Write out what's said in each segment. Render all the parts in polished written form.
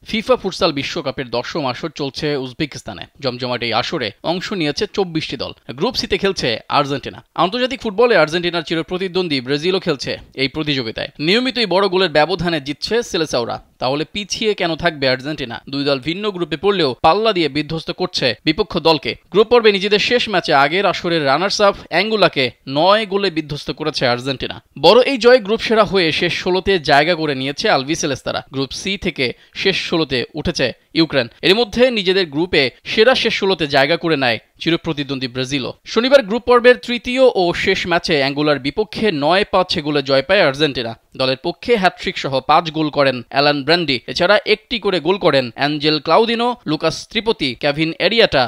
FIFA futsal বিশ্বকাপের 10ম আসর চলছে উজবেকিস্তানে। জমজমাট এই আসরে অংশ নিয়েছে 24টি দল। গ্রুপ সিতে খেলছে আর্জেন্টিনা। আন্তর্জাতিক ফুটবলে আর্জেন্টিনার চিরপ্রতিদ্বন্দ্বী ব্রাজিলও খেলছে এই প্রতিযোগিতায়। নিয়মিতই বড় গোলের ব্যবধানে জিতছে সেলেসাওরা। তাহলে পিছিয়ে কেন থাকবে আর্জেন্টিনা? দুই দল ভিন্ন গ্রুপে পড়লেও পাল্লা দিয়ে বিধ্বস্ত করছে বিপক্ষ দলকে। গ্রুপ পর্বে নিজেদের শেষ ম্যাচে আগের আসরের রানার্স আপ অ্যাঙ্গোলাকে 9 গোলে বিধ্বস্ত করেছে আর্জেন্টিনা। বড় এই জয়ে গ্রুপ সেরা হয়ে শেষ 16তে জায়গা করে নিয়েছে আলবিসেলেস্তারা। গ্রুপ সি থেকে শেষ 16তে উঠেছে ইউক্রেন। এর মধ্যে নিজেদের গ্রুপে সেরা শেষ 16তে জায়গা করে নেয় চিরপ্রতিদ্বন্দ্বী ব্রাজিলও। শনিবার গ্রুপ পর্বের তৃতীয় ও শেষ ম্যাচে অ্যাঙ্গোলার বিপক্ষে 9-5 গোলে জয় পায় আর্জেন্টিনা। দলের পক্ষে হ্যাটট্রিক সহ 5 গোল করেন অ্যালান ব্র্যান্ডি। এছাড়া একটি করে গোল করেন অ্যাঞ্জেল ক্লাউদিনো, লুকাস ত্রিপতি, কেভিন এরিয়াটা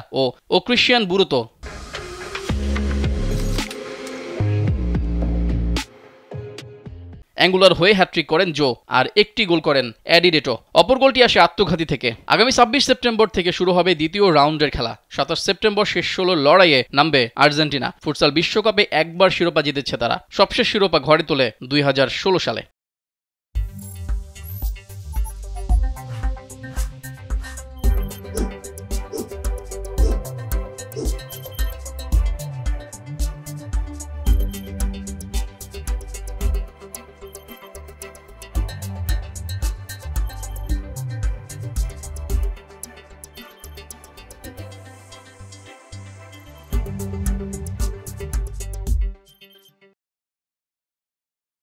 ও ক্রিশ্চিয়ান বুরুতো। অ্যাঙ্গুলার হয়ে হ্যাট্রিক করেন জো, আর একটি গোল করেন অ্যাডিডেটো। অপর গোলটি আসে আত্মঘাতী থেকে। আগামী 26 সেপ্টেম্বর থেকে শুরু হবে দ্বিতীয় রাউন্ডের খেলা। 27 সেপ্টেম্বর শেষ 16 লড়াইয়ে নামবে আর্জেন্টিনা। ফুটসাল বিশ্বকাপে একবার শিরোপা জিতেছে তারা। সবশেষ শিরোপা ঘরে তোলে 2016 সালে।